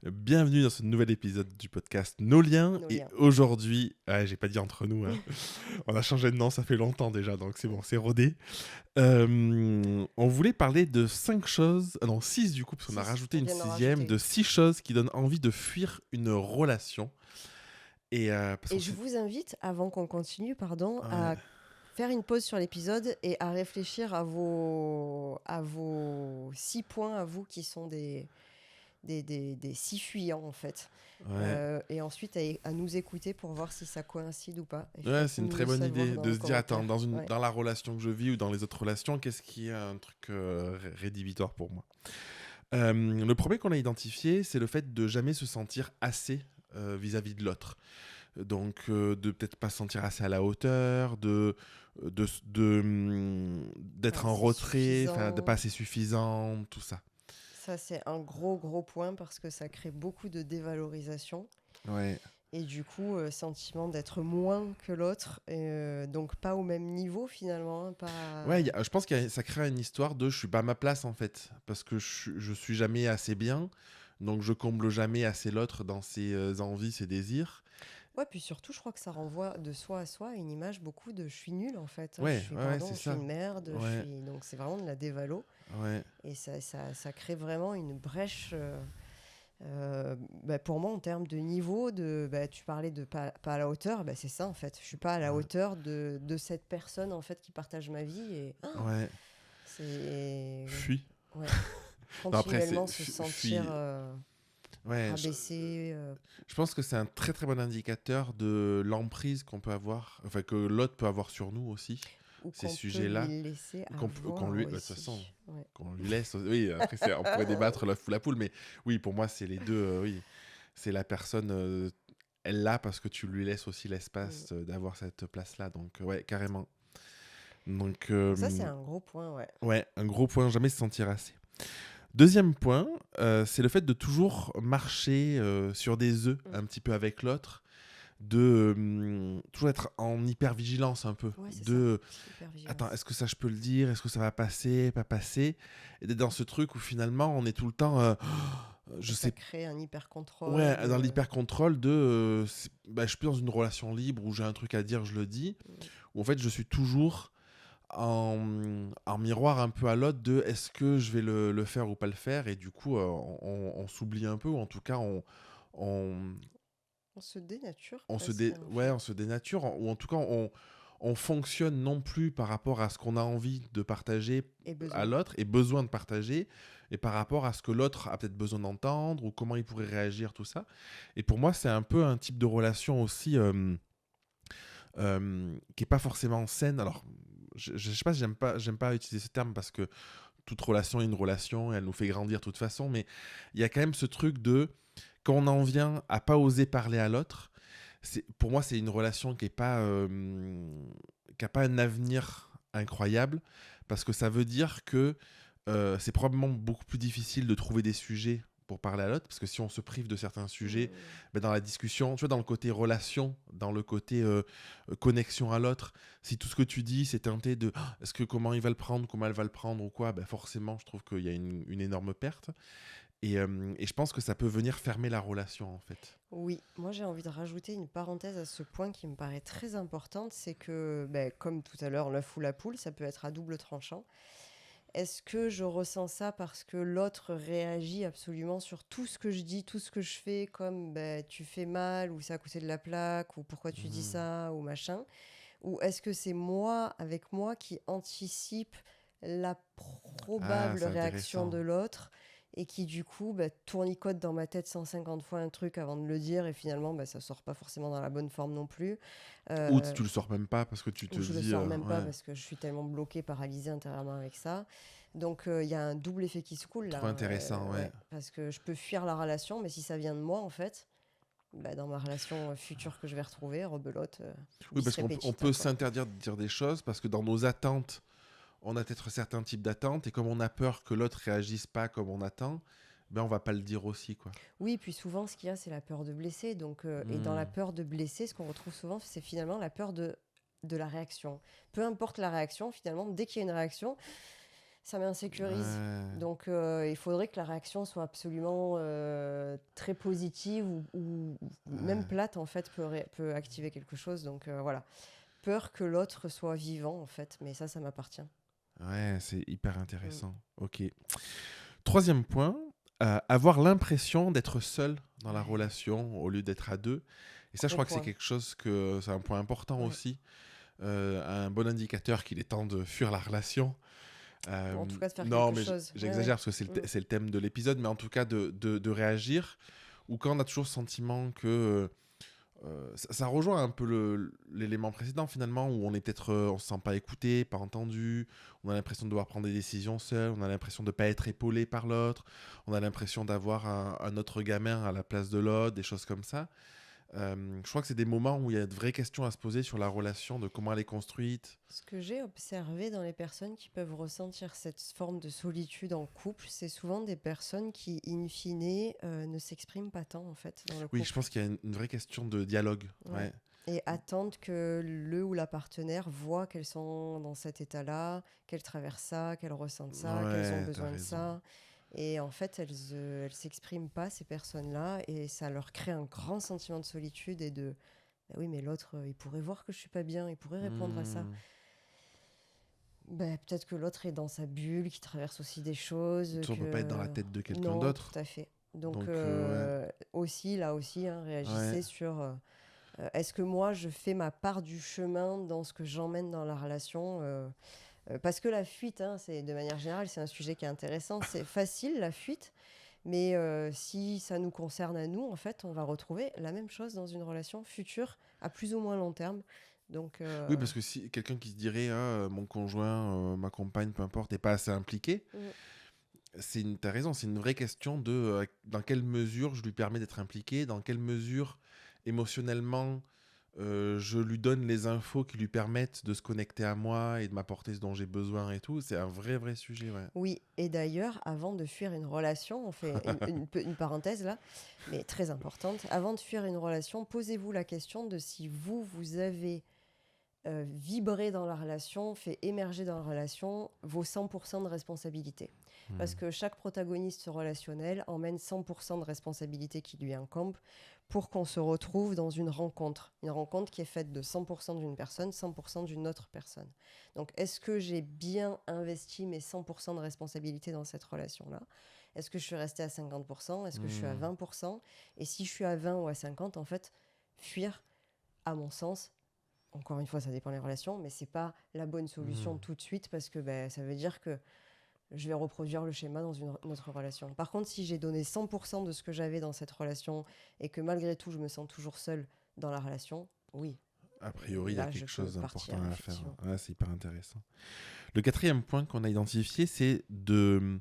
Bienvenue dans ce nouvel épisode du podcast Nos liens. Nos Et liens. aujourd'hui, j'ai pas dit entre nous, hein. On a changé de nom, ça fait longtemps déjà, donc c'est bon, c'est rodé. On voulait parler de 5 choses, non 6 du coup, parce qu'on a rajouté On une vient d'en sixième, rajouter. de 6 choses qui donnent envie de fuir une relation. Et parce Et qu'on je s'est- vous invite, avant qu'on continue, Ouais, à faire une pause sur l'épisode et à réfléchir à vos 6 points à vous qui sont des 6 fuyants en fait. ouais. Et ensuite à nous écouter pour voir si ça coïncide ou pas. Et Ouais, c'est une faites-nous très le bonne savoir idée dans de les se dire, attends, commentaires. Ouais. dans la relation que je vis ou dans les autres relations, qu'est-ce qui est un truc rédhibitoire pour moi. Le premier qu'on a identifié, c'est le fait de jamais se sentir assez vis-à-vis de l'autre. Donc, de peut-être pas se sentir assez à la hauteur, Pas d'être en assez retrait, enfin, de pas suffisant. assez suffisant, tout ça. Ça, c'est un gros point parce que ça crée beaucoup de dévalorisation. Ouais. Et du coup, sentiment d'être moins que l'autre, donc pas au même niveau finalement, hein, Ouais, pas... je pense que ça crée une histoire de je suis pas à ma place en fait, parce que je suis jamais assez bien, donc je comble jamais assez l'autre dans ses envies, ses désirs. Ouais, puis surtout, je crois que ça renvoie de soi à soi à une image beaucoup de je suis nul en fait, hein, Ouais, ouais, ouais, c'est je suis ça. une merde, Ouais, donc c'est vraiment de la dévalo, ouais, et ça crée vraiment une brèche. Pour moi, en termes de niveau, tu parlais de pas à la hauteur, c'est ça en fait. Je suis pas à la ouais, hauteur de cette personne en fait qui partage ma vie, et ouais. c'est Fuis. ouais, Non, après, continuellement se sentir fuis. Ouais, rabaissé. je pense que c'est un très très bon indicateur de l'emprise qu'on peut avoir, enfin que l'autre peut avoir sur nous aussi, Ou ces qu'on peut lui sujets-là. laisser Qu'on avoir lui, bah, de toute façon, aussi. Ouais. qu'on lui laisse. Oui, après, on pourrait débattre la fou la poule, mais oui, pour moi, c'est les deux. Oui, c'est la personne, elle l'a parce que tu lui laisses aussi Mm. l'espace d'avoir cette place-là. Donc, ouais, carrément. Donc, Donc ça, c'est un gros point, ouais. ouais, un gros point, jamais se sentir assez. Deuxième point, c'est le fait de toujours marcher sur des œufs Mm. un petit peu avec l'autre, de toujours être en hyper-vigilance un peu, Ouais, c'est ça. de Hyper attends, vigilance. est-ce que ça je peux le dire, est-ce que ça va passer, pas passer, et d'être dans ce truc où finalement on est tout le temps, Et je ça sais, crée un hyper ouais, contrôle. dans l'hyper-contrôle de, bah, je suis plus dans une relation libre où j'ai un truc à dire, je le dis, où en fait je suis toujours en miroir un peu à l'autre de est-ce que je vais le faire ou pas le faire, et du coup on s'oublie un peu, ou en tout cas on, On se dénature on se, presque, hein, en ouais, on fait. se dénature, ou en tout cas on fonctionne non plus par rapport à ce qu'on a envie de partager Et à besoin. l'autre et besoin de partager, et par rapport à ce que l'autre a peut-être besoin d'entendre ou comment il pourrait réagir, tout ça. Et pour moi, c'est un peu un type de relation aussi qui est pas forcément saine. Alors, je sais pas, j'aime pas utiliser ce terme parce que toute relation est une relation et elle nous fait grandir de toute façon, mais il y a quand même ce truc de quand on en vient à pas oser parler à l'autre, pour moi, c'est une relation qui a pas un avenir incroyable, parce que ça veut dire que c'est probablement beaucoup plus difficile de trouver des sujets pour parler à l'autre, parce que si on se prive de certains sujets, Mm. ben dans la discussion, tu vois, dans le côté relation, dans le côté connexion à l'autre, si tout ce que tu dis c'est teinté de est-ce que comment il va le prendre, comment elle va le prendre ou quoi, ben forcément, je trouve qu'il y a une énorme perte. Et je pense que ça peut venir fermer la relation, en fait. Oui, moi j'ai envie de rajouter une parenthèse à ce point qui me paraît très importante, c'est que, comme tout à l'heure, l'œuf ou la poule, ça peut être à double tranchant. Est-ce que je ressens ça parce que l'autre réagit absolument sur tout ce que je dis, tout ce que je fais, comme tu fais mal, ou c'est à côté de la plaque, ou pourquoi tu dis Mhm. ça, ou machin? Ou est-ce que c'est moi, avec moi, qui anticipe la Ah, probable c'est réaction de intéressant. l'autre, et qui du coup tournicote dans ma tête 150 fois un truc avant de le dire, et finalement ça sort pas forcément dans la bonne forme non plus. Ou Euh, tu le sors même pas parce que tu te ou je le dis, sors même pas ouais, parce que je suis tellement bloquée, paralysée intérieurement avec ça. Donc il y a un double effet qui se coule là, trop hein, intéressant, ouais. ouais, parce que je peux fuir la relation, mais si ça vient de moi en fait, dans ma relation future que je vais retrouver, rebelote, Oui, bis parce on repetita peut quoi. s'interdire de dire des choses parce que dans nos attentes, on a peut-être certains types d'attentes, et comme on a peur que l'autre réagisse pas comme on attend, ben on va pas le dire aussi, quoi. Oui, puis souvent ce qu'il y a c'est la peur de blesser, donc et dans la Hmm. peur de blesser, ce qu'on retrouve souvent c'est finalement la peur de la réaction. Peu importe la réaction, finalement, dès qu'il y a une réaction, ça m'insécurise. Ouais. Donc, il faudrait que la réaction soit absolument très positive ou même Ouais. plate, en fait, peut activer quelque chose. Donc, voilà. Peur que l'autre soit vivant, en fait. Mais ça m'appartient. Ouais, c'est hyper Mm. intéressant. Ok. Troisième point, avoir l'impression d'être seul dans la Ouais, relation au lieu d'être à deux. Et ça, je gros crois que c'est point. quelque chose que c'est un point important Ouais. aussi, un bon indicateur qu'il est temps de fuir la relation. En tout cas, de faire Non, quelque mais chose. Ouais, ouais. j'exagère parce que Mm. c'est le thème de l'épisode, mais en tout cas de réagir. Ou quand on a toujours le sentiment que ça rejoint un peu l'élément précédent finalement, où on est peut-être, on se sent pas écouté, pas entendu, on a l'impression de devoir prendre des décisions seul, on a l'impression de pas être épaulé par l'autre, on a l'impression d'avoir un autre gamin à la place de l'autre, des choses comme ça. Je crois que c'est des moments où il y a de vraies questions à se poser sur la relation, de comment elle est construite. Ce que j'ai observé dans les personnes qui peuvent ressentir cette forme de solitude en couple, c'est souvent des personnes qui, in fine, ne s'expriment pas tant, en fait, dans le Oui, je couple. pense qu'il y a une vraie question de dialogue. Ouais. Ouais. Et attendent que le ou la partenaire voit qu'elles sont dans cet état-là, qu'elles traversent ça, qu'elles ressentent ça, qu'elles ont Ouais, t'as besoin de raison. ça. Et en fait, elles s'expriment pas, ces personnes-là, et ça leur crée un grand sentiment de solitude et de bah oui, mais l'autre, il pourrait voir que je suis pas bien, il pourrait répondre à ça. Hmm. Ben, peut-être que l'autre est dans sa bulle, qui traverse aussi des choses, On peut pas être dans la que... tête de quelqu'un Non, tout d'autre. à fait. Donc, Donc, ouais. aussi, là aussi, hein, Ouais. réagissez sur... est-ce que moi, je fais ma part du chemin dans ce que j'emmène dans la relation parce que la fuite, hein, de manière générale, c'est un sujet qui est intéressant. C'est facile, la fuite, mais si ça nous concerne à nous, en fait, on va retrouver la même chose dans une relation future, à plus ou moins long terme. Donc, Oui, parce que si quelqu'un qui se dirait ah, mon conjoint, ma compagne, peu importe, n'est pas assez impliqué, mm, t'as raison, c'est une vraie question de dans quelle mesure je lui permets d'être impliqué, dans quelle mesure émotionnellement je lui donne les infos qui lui permettent de se connecter à moi et de m'apporter ce dont j'ai besoin et tout. C'est un vrai sujet, ouais. oui, et d'ailleurs, avant de fuir une relation, on fait une parenthèse là, mais très importante, avant de fuir une relation, posez-vous la question de si vous avez vibrer dans la relation, fait émerger dans la relation vos 100% de responsabilité. Parce Hmm. que chaque protagoniste relationnel emmène 100% de responsabilité qui lui incombe pour qu'on se retrouve dans une rencontre. Une rencontre qui est faite de 100% d'une personne, 100% d'une autre personne. Donc, est-ce que j'ai bien investi mes 100% de responsabilité dans cette relation-là? Est-ce que je suis restée à 50%? Est-ce que je suis à Hmm. 20%? Et si je suis à 20 ou à 50, en fait, fuir, à mon sens, encore une fois, ça dépend des relations, mais c'est pas la bonne solution Hmm. tout de suite parce que ben, ça veut dire que je vais reproduire le schéma dans une autre relation. Par contre, si j'ai donné 100% de ce que j'avais dans cette relation et que malgré tout, je me sens toujours seule dans la relation, oui, A priori, il y a là, je quelque peux chose d'important partir, à faire. effectivement. Ouais, c'est hyper intéressant. Le quatrième point qu'on a identifié, c'est de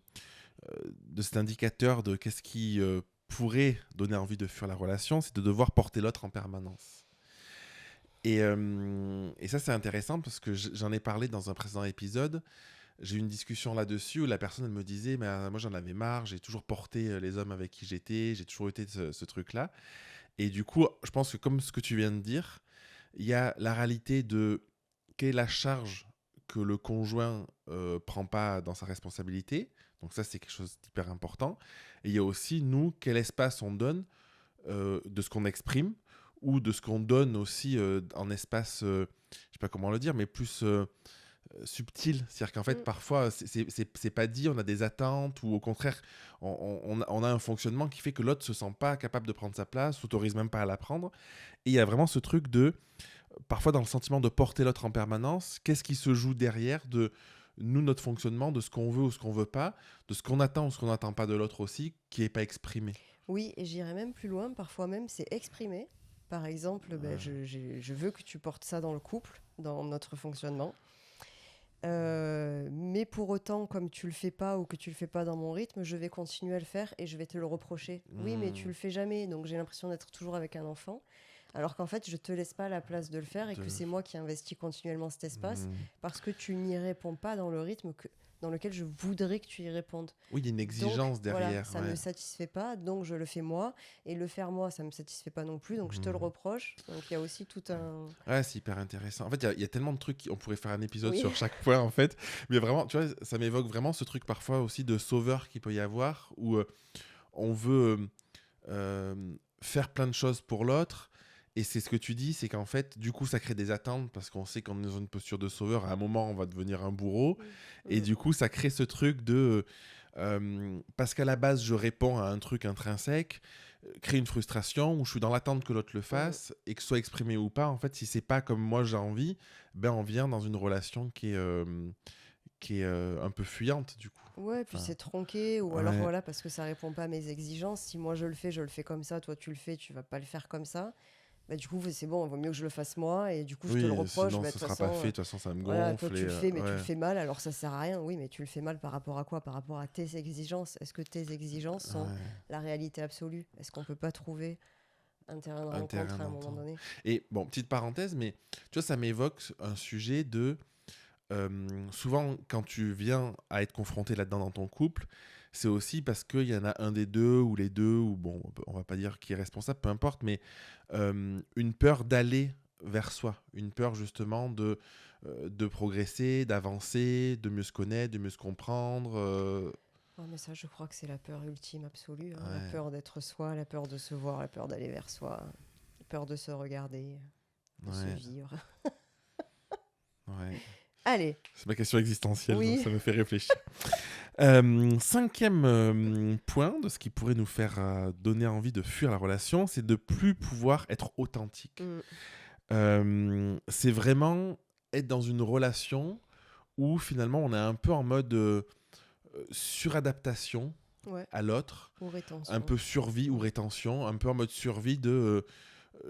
cet indicateur de qu'est-ce qui pourrait donner envie de fuir la relation, c'est de devoir porter l'autre en permanence. Et ça, c'est intéressant parce que j'en ai parlé dans un précédent épisode. J'ai eu une discussion là-dessus où la personne elle me disait mais, moi j'en avais marre, j'ai toujours porté les hommes avec qui j'étais, j'ai toujours été ce truc-là. Et du coup, je pense que comme ce que tu viens de dire, il y a la réalité de quelle est la charge que le conjoint prend pas dans sa responsabilité. Donc ça, c'est quelque chose d'hyper important. Et il y a aussi, nous, quel espace on donne de ce qu'on exprime ou de ce qu'on donne aussi en espace, je sais pas comment le dire, mais plus subtil. C'est-à-dire qu'en fait, Mm. parfois, c'est pas dit, on a des attentes ou au contraire, on a un fonctionnement qui fait que l'autre se sent pas capable de prendre sa place, s'autorise même pas à la prendre. Et il y a vraiment ce truc de parfois dans le sentiment de porter l'autre en permanence, qu'est-ce qui se joue derrière de nous, notre fonctionnement, de ce qu'on veut ou ce qu'on veut pas, de ce qu'on attend ou ce qu'on n'attend pas de l'autre aussi, qui n'est pas exprimé. Oui, et j'irais même plus loin, parfois même c'est exprimé. Par exemple, ben, je veux que tu portes ça dans le couple, dans notre fonctionnement. Mais pour autant, comme tu le fais pas ou que tu le fais pas dans mon rythme, je vais continuer à le faire et je vais te le reprocher. Oui, mais tu Hmm, le fais jamais, donc j'ai l'impression d'être toujours avec un enfant. Alors qu'en fait, je te laisse pas la place de le faire et que de- c'est moi qui investis continuellement cet espace hmm. parce que tu n'y réponds pas dans le rythme dans lequel je voudrais que tu y répondes. Oui, il y a une exigence Donc, voilà, derrière. ça me satisfait pas, donc je le fais moi. Et le faire moi, ça me satisfait pas non plus, donc je te le Mhm. reproche. Donc il y a aussi tout un... Ouais, c'est hyper intéressant. En fait, il y a tellement de trucs, on pourrait faire un épisode Oui. sur chaque point, en fait. Mais vraiment, tu vois, ça m'évoque vraiment ce truc parfois aussi de sauveur qu'il peut y avoir, où on veut faire plein de choses pour l'autre. Et c'est ce que tu dis, c'est qu'en fait, du coup, ça crée des attentes parce qu'on sait qu'on est dans une posture de sauveur. À un moment, on va devenir un bourreau. Et du coup, ça crée ce truc de... parce qu'à la base, je réponds à un truc intrinsèque, crée une frustration où je suis dans l'attente que l'autre le fasse et que ce soit exprimé ou pas. En fait, si c'est pas comme moi j'ai envie, ben on vient dans une relation qui est un peu fuyante, du coup. Ouais, puis Enfin, c'est tronqué, ou alors ouais. voilà, parce que ça répond pas à mes exigences. Si moi je le fais comme ça, toi tu le fais, tu vas pas le faire comme ça. Bah, du coup, c'est bon, il vaut mieux que je le fasse moi, et du coup, je te le Oui, reproche. sinon Bah, de ce toute sera pas façon, fait. De toute façon, ça me voilà, toi gonfle. tu Et, le fais, mais tu le ouais. fais mal, alors ça sert à rien. Oui, mais tu le fais mal par rapport à quoi? Par rapport à tes exigences. Est-ce que tes exigences sont Ouais. la réalité absolue? Est-ce qu'on peut pas trouver un terrain de Un terrain rencontre à un moment d'entente. donné? Et bon, petite parenthèse, mais tu vois, ça m'évoque un sujet de souvent, quand tu viens à être confronté là-dedans dans ton couple, c'est aussi parce qu'il y en a un des deux ou les deux, ou bon, on va pas dire qui est responsable, peu importe, mais une peur d'aller vers soi, une peur justement de progresser, d'avancer, de mieux se connaître, de mieux se comprendre. Ouais, mais ça, je crois que c'est la peur ultime absolue, hein. La Ouais, peur d'être soi, la peur de se voir, la peur d'aller vers soi, la peur de se regarder, de se ouais, vivre. ouais. Allez, C'est ma question existentielle, donc oui. ça me fait réfléchir. Cinquième point de ce qui pourrait nous faire donner envie de fuir la relation, c'est de plus pouvoir être authentique. Mm. C'est vraiment être dans une relation où finalement on est un peu en mode suradaptation Ouais, à l'autre, ou un rétention. peu survie ou Mm. rétention, un peu en mode survie de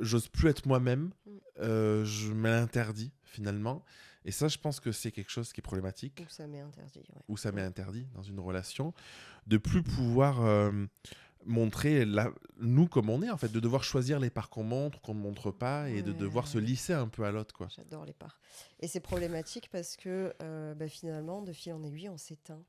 j'ose plus être moi-même, Mm. je me l'interdis finalement. Et ça, je pense que c'est quelque chose qui est problématique, Ou ça m'est interdit, ouais. ou ça m'est Mm. interdit dans une relation, de plus pouvoir montrer nous comme on est, en fait, de devoir choisir les parts qu'on montre, qu'on ne montre pas, et de devoir se Ouais, lisser un peu à l'autre, quoi. j'adore les parts. Et c'est problématique parce que bah, finalement, de fil en aiguille, on s'éteint.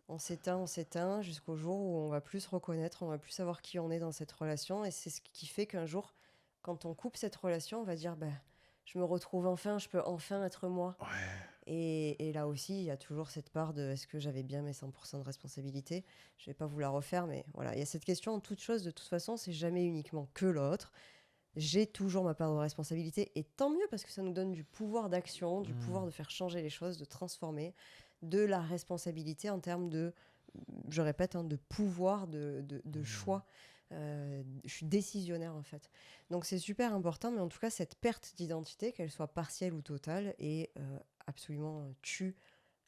On s'éteint jusqu'au jour où on va plus se reconnaître, on va plus savoir qui on est dans cette relation. Et c'est ce qui fait qu'un jour, quand on coupe cette relation, on va dire bah, je me retrouve enfin, je peux enfin être moi. Ouais. Et là aussi, il y a toujours cette part de est-ce que j'avais bien mes 100% de responsabilité? Je vais pas vous la refaire, mais voilà, il y a cette question en toute chose. De toute façon, c'est jamais uniquement que l'autre. J'ai toujours ma part de responsabilité, et tant mieux parce que ça nous donne du pouvoir d'action, du pouvoir de faire changer les choses, de transformer, de la responsabilité en termes de, je répète, hein, de pouvoir, de choix. Je suis décisionnaire en fait. Donc c'est super important, mais en tout cas cette perte d'identité, qu'elle soit partielle ou totale, est absolument tue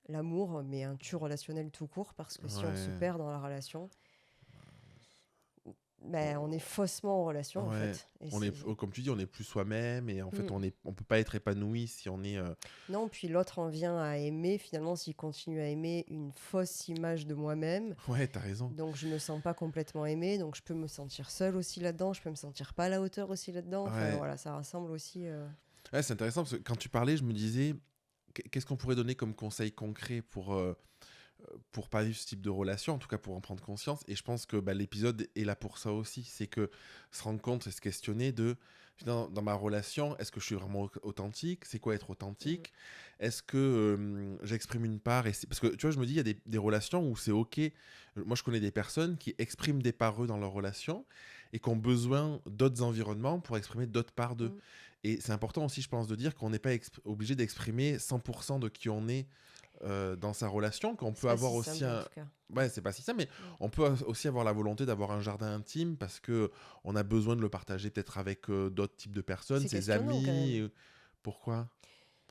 l'amour, mais un tue relationnel tout court, parce que si on se Ouais. perd dans la relation, ben, on est faussement en relation en Ouais. fait. Et On est, c'est... comme tu dis, on est plus soi-même, et en fait, Mm. on peut pas être épanoui si on est. Non, puis l'autre en vient à aimer, finalement, s'il continue à aimer une fausse image de moi-même, Ouais, t'as raison. donc je me sens pas complètement aimée, donc je peux me sentir seule aussi là-dedans, je peux me sentir pas à la hauteur aussi là-dedans, enfin Ouais. voilà, ça rassemble aussi... Ouais, c'est intéressant parce que quand tu parlais, je me disais, qu'est-ce qu'on pourrait donner comme conseil concret pour pas vivre ce type de relation, en tout cas pour en prendre conscience. Et je pense que bah, l'épisode est là pour ça aussi. C'est que se rendre compte et se questionner de, dans ma relation, est-ce que je suis vraiment authentique? C'est quoi être Mhm. authentique? Est-ce que j'exprime une part parce que tu vois, je me dis, il y a des relations où c'est OK. Moi, je connais des personnes qui expriment des parts eux dans leur relation et qui ont besoin d'autres environnements pour exprimer d'autres parts d'eux. Mhm. Et c'est important aussi, je pense, de dire qu'on n'est pas obligé d'exprimer 100% de qui on est dans sa relation, qu'on C'est peut pas avoir si aussi simple en un... tout cas. Ouais, c'est pas si ça, mais Mm. on peut aussi avoir la volonté d'avoir un jardin intime parce que on a besoin de le partager peut-être avec d'autres types de personnes, C'est ses questionnant quand amis. même. Pourquoi?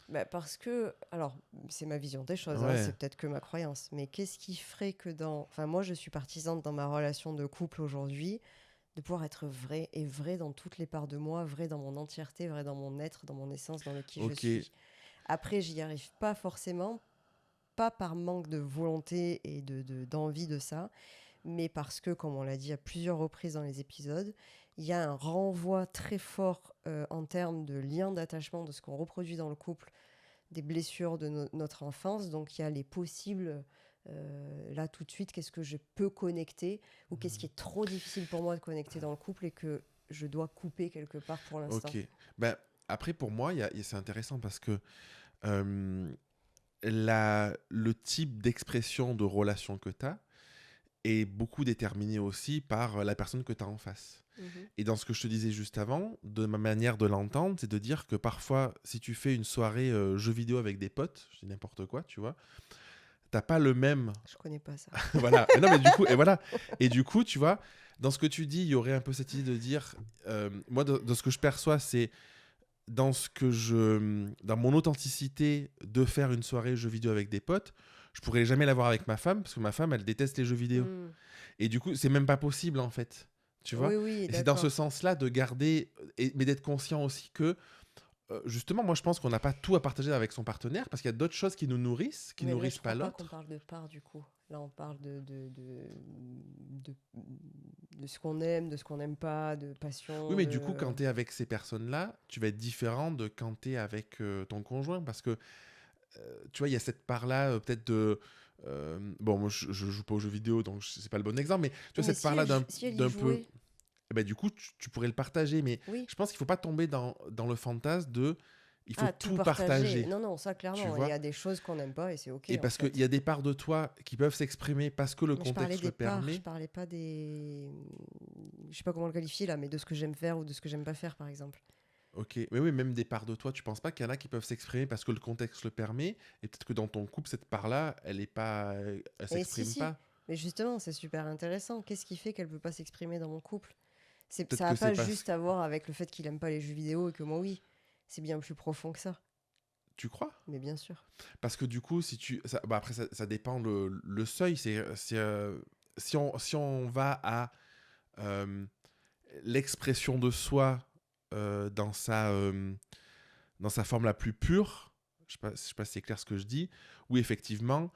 Bah, parce que, alors, c'est ma vision des choses, hein, Ouais, c'est peut-être que ma croyance, mais qu'est-ce qui ferait que dans... Enfin, moi, je suis partisane dans ma relation de couple aujourd'hui, de pouvoir être vrai, et vrai dans toutes les parts de moi, vrai dans mon entièreté, vrai dans mon être, dans mon essence, dans le qui je ok. suis. Après, j'y arrive pas forcément, pas par manque de volonté et d'envie de ça, mais parce que, comme on l'a dit à plusieurs reprises dans les épisodes, il y a un renvoi très fort en termes de lien d'attachement, de ce qu'on reproduit dans le couple, des blessures de notre enfance. Donc, il y a les possibles, là, tout de suite, qu'est-ce que je peux connecter ou qu'est-ce qui est trop difficile pour moi de connecter dans le couple et que je dois couper quelque part pour l'instant. Ok. Ben, après, pour moi, c'est intéressant parce que euh, le type d'expression de relation que tu as est beaucoup déterminé aussi par la personne que tu as en face. Et dans ce que je te disais juste avant, de ma manière de l'entendre, c'est de dire que parfois, si tu fais une soirée jeux vidéo avec des potes, je dis n'importe quoi, tu vois, t'as pas le même. Je connais pas ça. Voilà. Mais non, mais du coup, et voilà. Et du coup, tu vois, dans ce que tu dis, il y aurait un peu cette idée de dire, moi, de ce que je perçois, c'est dans mon authenticité de faire une soirée jeux vidéo avec des potes, je pourrais jamais l'avoir avec ma femme parce que ma femme, elle déteste les jeux vidéo. Et du coup, c'est même pas possible en fait. Tu vois. Oui, oui, Et c'est dans ce d'accord. sens-là de garder, mais d'être conscient aussi que, justement, moi je pense qu'on n'a pas tout à partager avec son partenaire parce qu'il y a d'autres choses qui nous nourrissent, qui Mais là, nourrissent je pas crois pas qu'on l'autre. parle de part du coup. Là, on parle de ce qu'on aime, de ce qu'on n'aime pas, de Oui, passion, mais du coup, de... quand tu es avec ces personnes-là, tu vas être différent de quand tu es avec ton conjoint parce que tu vois, il y a cette part-là, peut-être de. Bon, moi, je joue pas aux jeux vidéo, donc c'est pas le bon exemple, mais tu vois, Oui, mais cette part-là si elle y d'un peu. jouait, Eh ben, du coup, tu pourrais le partager, mais oui. je pense qu'il faut pas tomber dans le fantasme de. Il faut Ah, tout tout partager. partager, Non, non, ça, tu clairement. Il y vois. a des choses qu'on n'aime pas et c'est OK, Et en parce qu'il y fait. a des parts de toi qui peuvent s'exprimer parce que le Mais je parlais contexte le des parts, je permet. parlais pas des... Je sais pas comment le qualifier, là, mais de ce que j'aime faire ou de ce que j'aime pas faire, par exemple. Ok, mais oui, même des parts de toi, tu penses pas qu'il y en a qui peuvent s'exprimer parce que le contexte le permet, et peut-être que dans ton couple, cette part-là, elle Et si, s'exprime si. pas. Mais justement, c'est super intéressant. Qu'est-ce qui fait qu'elle peut pas s'exprimer dans mon couple? Peut-être Ça que a c'est pas parce juste à voir avec le fait qu'il aime pas les jeux vidéo et que moi, oui. C'est bien plus profond que ça. tu crois? Mais bien sûr. Parce que du coup, si tu. Bah après, ça dépend le seuil. Si on va à l'expression de soi euh, dans, sa, euh, dans sa forme la plus pure, je sais pas si c'est clair ce que je dis, où effectivement,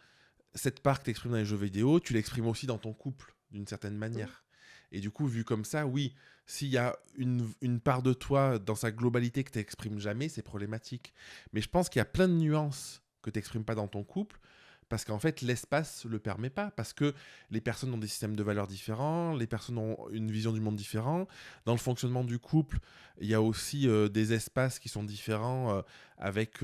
cette part que tu exprimes dans les jeux vidéo, tu l'exprimes aussi dans ton couple, d'une certaine Mm. manière. Et du coup, vu comme ça, oui, s'il y a une part de toi dans sa globalité que tu n'exprimes jamais, c'est problématique. Mais je pense qu'il y a plein de nuances que tu n'exprimes pas dans ton couple, parce qu'en fait, l'espace ne le permet pas, parce que les personnes ont des systèmes de valeurs différents, les personnes ont une vision du monde différente. Dans le fonctionnement du couple, il y a aussi des espaces qui sont différents avec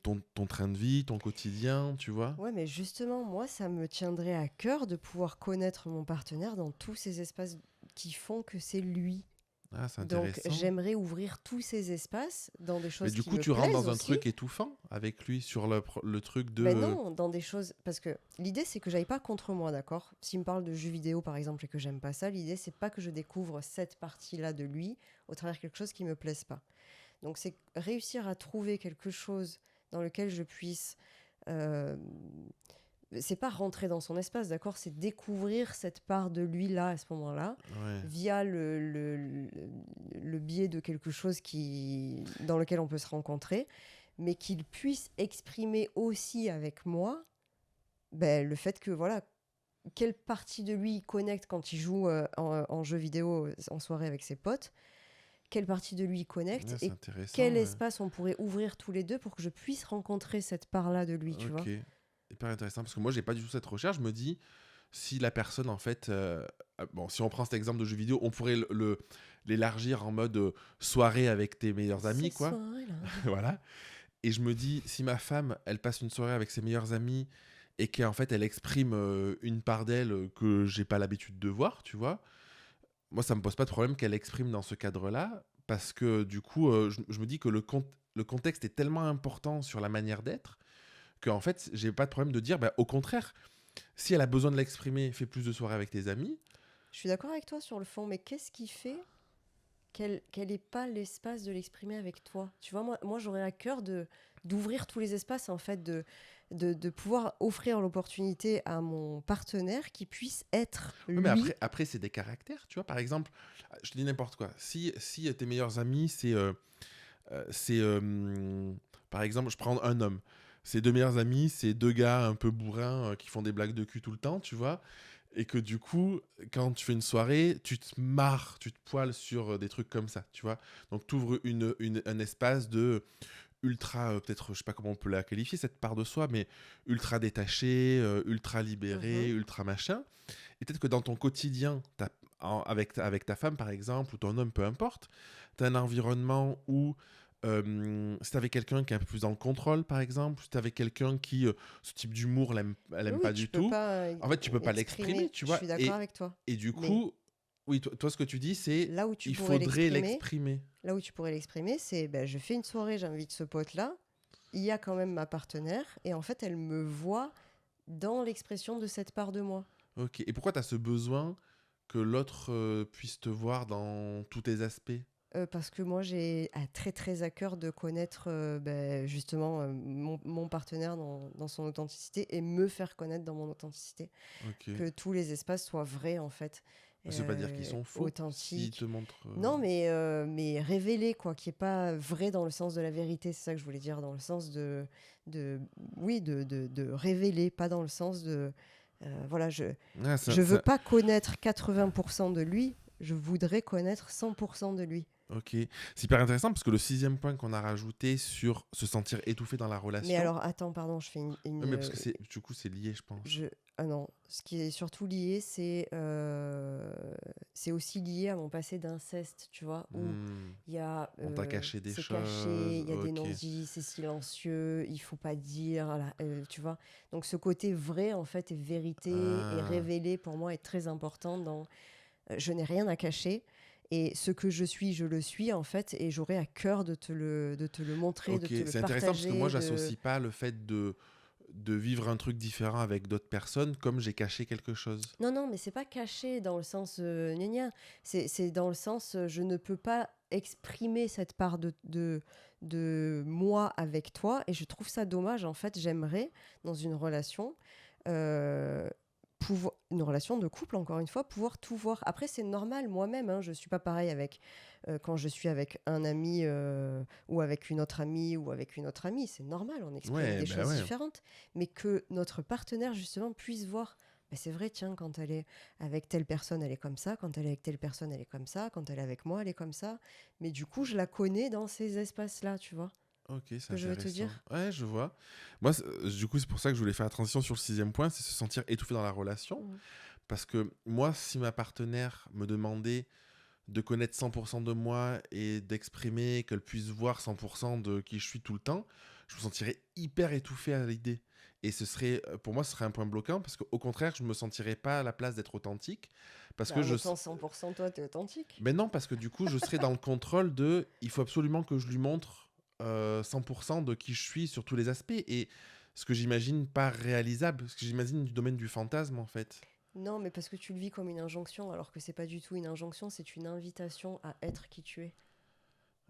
ton train de vie, ton quotidien, tu vois. Ouais, mais justement, moi, ça me tiendrait à cœur de pouvoir connaître mon partenaire dans tous ces espaces qui font que c'est lui. Ah, c'est Donc, intéressant. j'aimerais ouvrir tous ces espaces dans des Mais choses du qui coup, me tu rentres plaisent dans un aussi. truc étouffant avec lui sur le truc de. Ben non, dans des choses. Parce que l'idée, c'est que j'aille pas contre moi, d'accord? S'il me parle de jeux vidéo, par exemple, et que j'aime pas ça, l'idée, c'est pas que je découvre cette partie-là de lui au travers de quelque chose qui me plaise pas. Donc, c'est réussir à trouver quelque chose dans lequel je puisse. euh, c'est pas rentrer dans son espace, d'accord? C'est découvrir cette part de lui là, à ce moment-là, Ouais. via le biais de quelque chose dans lequel on peut se rencontrer, mais qu'il puisse exprimer aussi avec moi ben, le fait que, voilà, quelle partie de lui il connecte quand il joue en jeu vidéo en soirée avec ses potes, quelle partie de lui il connecte Ouais, c'est et quel intéressant. Ouais. espace on pourrait ouvrir tous les deux pour que je puisse rencontrer cette part-là de lui, tu Ok. vois? Hyper intéressant parce que moi, j'ai pas du tout cette recherche. Je me dis, si la personne, en fait. Bon, si on prend cet exemple de jeu vidéo, on pourrait l'élargir en mode soirée avec tes meilleurs C'est amis, quoi. soirée-là. Voilà. Et je me dis, si ma femme, elle passe une soirée avec ses meilleurs amis et qu'en fait, elle exprime une part d'elle que j'ai pas l'habitude de voir, tu vois, moi, ça me pose pas de problème qu'elle exprime dans ce cadre-là, parce que du coup, je me dis que le contexte est tellement important sur la manière d'être qu'en fait, j'ai pas de problème de dire, bah, au contraire, si elle a besoin de l'exprimer, fais plus de soirées avec tes amis. Je suis d'accord avec toi sur le fond, mais qu'est-ce qui fait qu'elle n'ait pas l'espace de l'exprimer avec toi? Tu vois, moi j'aurais à cœur d'ouvrir tous les espaces, en fait, de pouvoir offrir l'opportunité à mon partenaire qui puisse être Ouais, mais lui. après c'est des caractères, tu vois. Par exemple, je dis n'importe quoi. Si tes meilleurs amis, c'est par exemple, je prends un homme. Ses deux meilleurs amis, c'est deux gars un peu bourrins qui font des blagues de cul tout le temps, tu vois. Et que du coup, quand tu fais une soirée, tu te marres, tu te poiles sur des trucs comme ça, tu vois. Donc, tu ouvres un espace de ultra, peut-être, je sais pas comment on peut la qualifier, cette part de soi, mais ultra détachée, ultra libérée, Mhm. ultra machin. Et peut-être que dans ton quotidien, avec ta femme, par exemple, ou ton homme, peu importe, tu as un environnement où, si tu avec quelqu'un qui est un peu plus dans le contrôle, par exemple, si tu avec quelqu'un qui, ce type d'humour, elle Oui, aime oui, pas tu du peux tout, pas en fait, tu peux pas l'exprimer, exprimer. tu Je vois. suis d'accord avec toi. Et du Mais coup, oui, toi, ce que tu dis, c'est là où tu il pourrais faudrait l'exprimer, l'exprimer. c'est ben, je fais une soirée, j'invite ce pote-là. Il y a quand même ma partenaire. Et en fait, elle me voit dans l'expression de cette part de moi. Ok. Et pourquoi tu as ce besoin que l'autre puisse te voir dans tous tes aspects? Parce que moi, j'ai très très à cœur de connaître ben, justement mon partenaire dans son authenticité et me faire connaître dans mon authenticité. Ok. Que tous les espaces soient vrais en fait. Ça veut pas dire qu'ils sont faux s'ils te Authentiques. montrent. Non, mais révélés, quoi, qui est pas vrai dans le sens de la vérité, c'est ça que je voulais dire, dans le sens de oui, de révéler, pas dans le sens de. Voilà, Ah, je veux pas connaître 80% de lui, je voudrais connaître 100% de lui. Ok. C'est hyper intéressant parce que le sixième point qu'on a rajouté sur se sentir étouffé dans la Mais relation. alors, attends, pardon, je fais Oui, mais parce que du coup, c'est lié, je pense. je, ah non, ce qui est surtout lié, c'est aussi lié à mon passé d'inceste, tu vois, où Hmm. il y a, On t'a caché des c'est caché, choses. il y a des Ok. non-dits, c'est silencieux, il faut pas dire, voilà, tu vois. Donc ce côté vrai, en fait, et vérité et Ah. révélé, pour moi, est très important dans je n'ai rien à cacher. Et ce que je suis, je le suis, en fait, et j'aurai à cœur de te le montrer, de Ok. te le C'est intéressant parce que moi, partager, de... j'associe pas le fait de vivre un truc différent avec d'autres personnes comme j'ai caché quelque chose. Non, non, mais c'est pas caché dans le sens gna gna. C'est dans le sens je ne peux pas exprimer cette part de moi avec toi et je trouve ça dommage. En fait, j'aimerais dans une relation, euh, une relation de couple, encore une fois, pouvoir tout voir. Après, c'est normal, moi-même, hein, je suis pas pareil avec quand je suis avec un ami ou avec une autre amie ou avec une autre amie. C'est normal, on exprime Ouais, des bah choses ouais. différentes, mais que notre partenaire justement puisse voir bah, c'est vrai, tiens, quand elle est avec telle personne, elle est comme ça. Quand elle est avec telle personne, elle est comme ça. Quand elle est avec moi, elle est comme ça. Mais du coup, je la connais dans ces espaces-là, tu vois Ok, ce c'est que je veux te intéressant. dire. Ouais, je vois. Moi, du coup, c'est pour ça que je voulais faire la transition sur le sixième point, c'est se sentir étouffé dans la relation. Mhm. Parce que moi, si ma partenaire me demandait de connaître 100% de moi et d'exprimer, qu'elle puisse voir 100% de qui je suis tout le temps, je me sentirais hyper étouffé à l'idée. Et ce serait, pour moi, ce serait un point bloquant parce qu'au contraire, je ne me sentirais pas à la place d'être authentique. Parce que Bah, en étant 100% toi, t'es authentique. Mais non, parce que du coup, je serais dans le contrôle de. Il faut absolument que je lui montre 100% de qui je suis sur tous les aspects. Et ce que j'imagine pas réalisable, ce que j'imagine du domaine du fantasme, en fait. Non, mais parce que tu le vis comme une injonction, alors que c'est pas du tout une injonction, c'est une invitation à être qui tu es.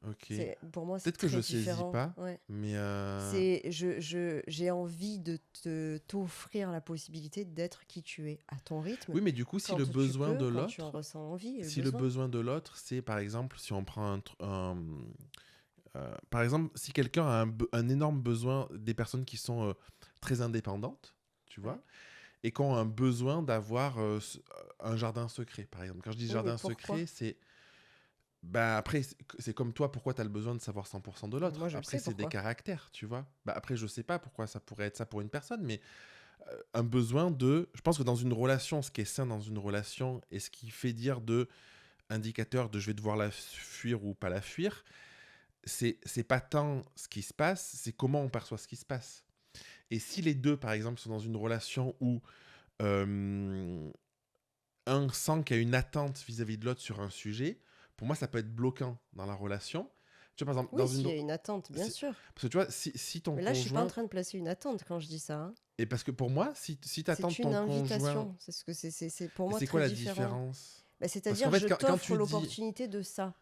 Ok. Pour moi, c'est Peut-être que très je saisis différent. pas, Ouais. mais. J'ai envie de t'offrir la possibilité d'être qui tu es à ton rythme, Oui, mais du coup, si le quand tu besoin peux, de quand tu en l'autre. ressens envie et le Si le besoin. besoin de l'autre, c'est par exemple, si on prend par exemple, si quelqu'un a un énorme besoin, des personnes qui sont très indépendantes, tu Ouais. vois, et qui ont un besoin d'avoir un jardin secret, par exemple. Quand je dis Oui, mais jardin pourquoi? secret, c'est. Bah après, c'est comme toi, pourquoi tu as le besoin de savoir 100% de Moi, l'autre. je le Après, sais c'est des pourquoi. caractères, tu vois. Bah après, je sais pas pourquoi ça pourrait être ça pour une personne, mais un besoin de. Je pense que dans une relation, ce qui est sain dans une relation et ce qui fait dire de indicateur de je vais devoir la fuir ou pas la fuir, c'est pas tant ce qui se passe, c'est comment on perçoit ce qui se passe. Et si les deux, par exemple, sont dans une relation où euh, un sent qu'il y a une attente vis-à-vis de l'autre sur un sujet, pour moi, ça peut être bloquant dans la relation. Tu vois, par exemple, Oui, s'il y a une attente, bien sûr. parce que tu vois, si ton Mais là, je suis pas en conjoint. train de placer une attente quand je dis ça, hein. Et parce que pour moi, si tu attends C'est une ton conjoint. invitation. C'est ce que c'est pour moi C'est quoi très la différent. différence? Bah, Parce qu'en c'est-à-dire, fait, je quand t'offre tu dis. l'opportunité de ça.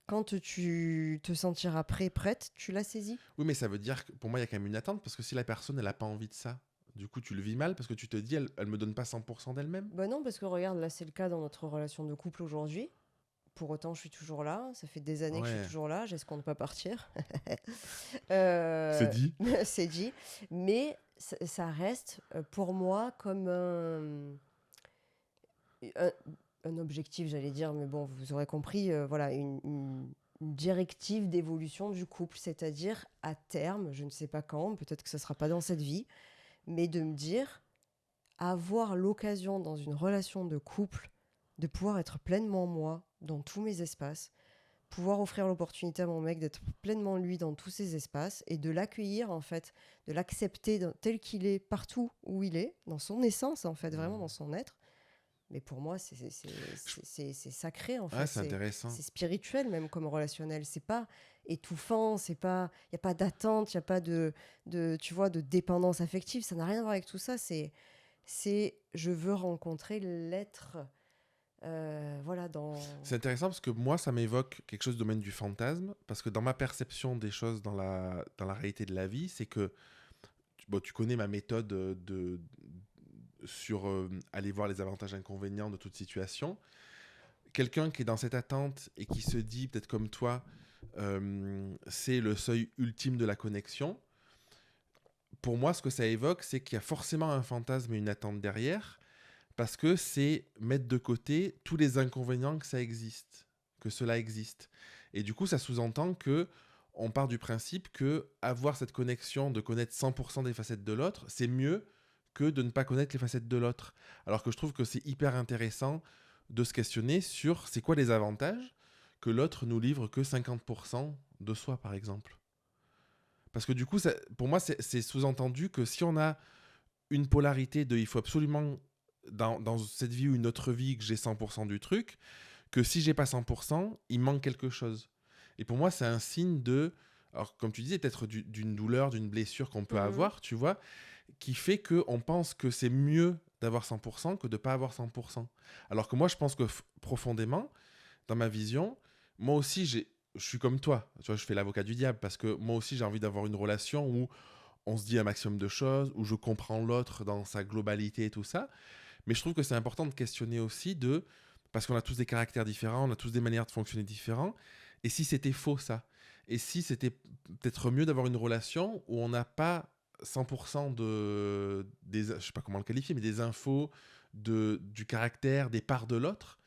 Quand tu te sentiras prêt, prête, tu la saisis. Oui, mais ça veut dire que pour moi, il y a quand même une attente parce que si la personne, elle n'a pas envie de ça, du coup, tu le vis mal parce que tu te dis, elle me donne pas 100% d'elle-même. Bah non, parce que regarde, là, c'est le cas dans notre relation de couple aujourd'hui. Pour autant, je suis toujours là. Ça fait des années que je suis Ouais, toujours là. J'escompte pas partir. c'est Euh, dit. c'est dit. Mais ça reste pour moi comme un, un objectif, j'allais dire. Mais bon, vous aurez compris. Voilà, une directive d'évolution du couple, c'est-à-dire à terme, je ne sais pas quand, peut-être que ça ne sera pas dans cette vie, mais de me dire, avoir l'occasion dans une relation de couple de pouvoir être pleinement moi dans tous mes espaces, pouvoir offrir l'opportunité à mon mec d'être pleinement lui dans tous ses espaces et de l'accueillir en fait, de l'accepter tel qu'il est partout où il est, dans son essence en fait, vraiment dans son être. Mais pour moi, c'est sacré en Ah, fait, c'est intéressant. c'est spirituel même comme relationnel. C'est pas étouffant, c'est pas, il y a pas d'attente, il y a pas tu vois, de dépendance affective. Ça n'a rien à voir avec tout ça. Je veux rencontrer l'être, voilà, C'est intéressant parce que moi, ça m'évoque quelque chose du domaine du fantasme, parce que dans ma perception des choses dans la réalité de la vie, c'est que bon, tu connais ma méthode sur aller voir les avantages et inconvénients de toute situation. Quelqu'un qui est dans cette attente et qui se dit, peut-être comme toi, c'est le seuil ultime de la connexion. Pour moi, ce que ça évoque, c'est qu'il y a forcément un fantasme et une attente derrière, parce que c'est mettre de côté tous les inconvénients que cela existe. Et du coup, ça sous-entend que on part du principe que avoir cette connexion, de connaître 100% des facettes de l'autre, c'est mieux que de ne pas connaître les facettes de l'autre. Alors que je trouve que c'est hyper intéressant de se questionner sur c'est quoi les avantages que l'autre nous livre que 50% de soi, par exemple. Parce que du coup, pour moi, c'est sous-entendu que si on a une polarité de il faut absolument, dans cette vie ou une autre vie, que j'ai 100% du truc, que si j'ai pas 100%, il manque quelque chose. Et pour moi, c'est un signe de, alors comme tu disais, peut-être d'une douleur, d'une blessure qu'on peut Mhm. avoir, tu vois, qui fait qu'on pense que c'est mieux d'avoir 100% que de pas avoir 100%. Alors que moi, je pense que profondément, dans ma vision, moi aussi, je suis comme toi. Tu vois, je fais l'avocat du diable parce que moi aussi, j'ai envie d'avoir une relation où on se dit un maximum de choses, où je comprends l'autre dans sa globalité et tout ça. Mais je trouve que c'est important de questionner aussi parce qu'on a tous des caractères différents, on a tous des manières de fonctionner différents. Et si c'était faux, ça? Et si c'était peut-être mieux d'avoir une relation où on n'a pas 100% je sais pas comment le qualifier, mais des infos, du caractère, des parts de l'autre,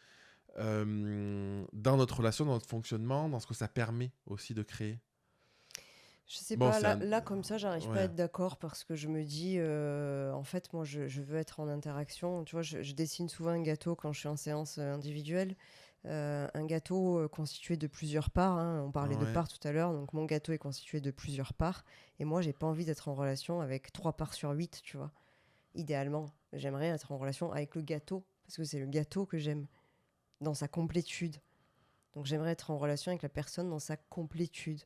dans notre relation, dans notre fonctionnement, dans ce que ça permet aussi de créer. Je sais Bon, pas, c'est là, un... là comme ça, j'arrive pas à Ouais. être d'accord parce que je me dis, en fait, moi, je veux être en interaction. Tu vois, je dessine souvent un gâteau quand je suis en séance individuelle. Un gâteau constitué de plusieurs parts, hein. On parlait de Ouais. parts tout à l'heure, donc mon gâteau est constitué de plusieurs parts. Et moi, j'ai pas envie d'être en relation avec 3 parts sur 8, tu vois. Idéalement, j'aimerais être en relation avec le gâteau parce que c'est le gâteau que j'aime dans sa complétude. Donc j'aimerais être en relation avec la personne dans sa complétude.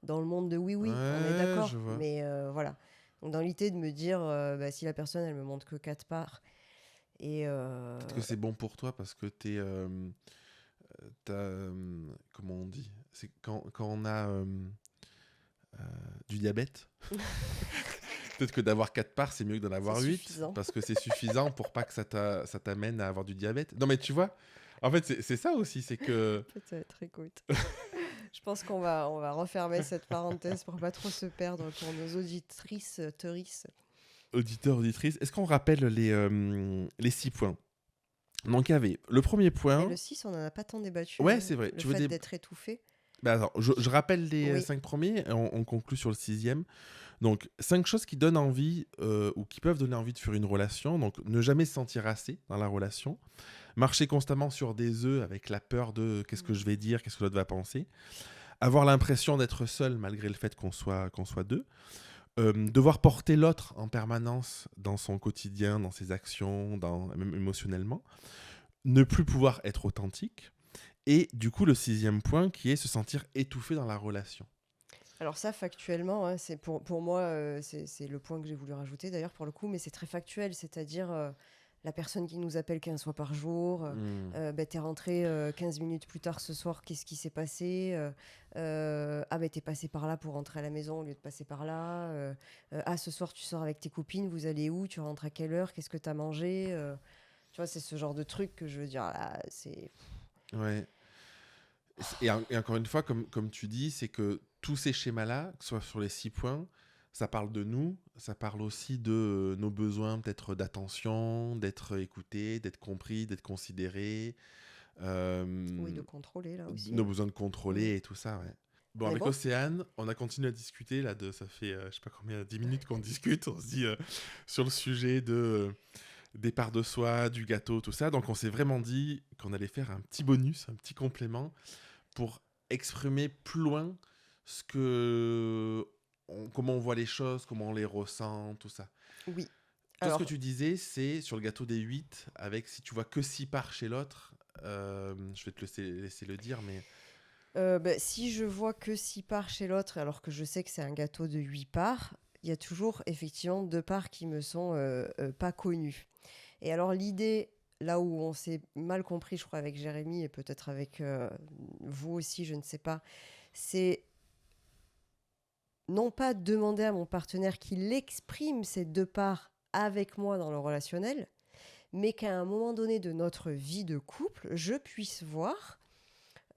Dans le monde de oui, oui, on est Ouais, je d'accord, vois. mais voilà. Donc dans l'idée de me dire, bah, si la personne, elle me montre que 4 parts, et Peut-être que c'est bon pour toi parce que comment on dit? C'est quand on a euh, du diabète. Peut-être que d'avoir 4 parts, c'est mieux que d'en c'est avoir 8 suffisant. parce que c'est suffisant pour pas que ça t'amène à avoir du diabète. Non, mais tu vois, en fait, c'est ça aussi, c'est que Peut-être, écoute. Je pense qu'on va refermer cette parenthèse pour pas trop se perdre pour nos auditrices, teurisses. auditeur, auditrice, est-ce qu'on rappelle les 6 points? Donc, il y avait le premier Et point. le 6 on en a pas tant débattu, Ouais, hein. c'est vrai. Le Tu veux fait des. d'être étouffé. Bah, attends, je rappelle les Oui. 5 premiers et on conclut sur le sixième. Donc, 5 choses qui donnent envie ou qui peuvent donner envie de faire une relation. Donc, ne jamais se sentir assez dans la relation. Marcher constamment sur des œufs avec la peur de qu'est-ce que je vais dire, qu'est-ce que l'autre va penser. Avoir l'impression d'être seul malgré le fait qu'on soit deux. Devoir porter l'autre en permanence dans son quotidien, dans ses actions, même émotionnellement. Ne plus pouvoir être authentique. Et du coup, le sixième point qui est se sentir étouffé dans la relation. Alors ça, factuellement, hein, c'est pour moi, c'est le point que j'ai voulu rajouter d'ailleurs pour le coup, mais c'est très factuel, c'est-à-dire la personne qui nous appelle 15 fois par jour, Hmm. bah, t'es rentré 15 minutes plus tard ce soir, qu'est-ce qui s'est passé? Ah bah t'es passé par là pour rentrer à la maison au lieu de passer par là. Ah ce soir tu sors avec tes copines, vous allez où? Tu rentres à quelle heure? Qu'est-ce que t'as mangé? Tu vois, c'est ce genre de truc que je veux dire là, c'est... Ouais. Et encore une fois, comme tu dis, c'est que tous ces schémas-là, que ce soit sur les 6 points, ça parle de nous, ça parle aussi de nos besoins peut-être d'attention, d'être écouté, d'être compris, d'être considéré, Oui, de contrôler là aussi. nos besoins de contrôler et tout ça, ouais. Bon, On est avec bon? Océane, on a continué à discuter, là, ça fait, je sais pas combien, 10 minutes qu'on discute, on se dit, sur le sujet des parts de soie, du gâteau, tout ça. Donc, on s'est vraiment dit qu'on allait faire un petit bonus, un petit complément pour exprimer plus loin comment on voit les choses, comment on les ressent, tout ça. Oui. Toi, ce que Alors, tu disais, c'est sur le gâteau des 8, avec si tu vois que 6 parts chez l'autre, je vais te laisser le dire, mais si je vois que 6 parts chez l'autre, alors que je sais que c'est un gâteau de 8 parts, il y a toujours effectivement 2 parts qui me sont pas connues. Et alors l'idée, là où on s'est mal compris, je crois, avec Jérémy et peut-être avec vous aussi, je ne sais pas, c'est non pas demander à mon partenaire qu'il exprime ces 2 parts avec moi dans le relationnel, mais qu'à un moment donné de notre vie de couple, je puisse voir,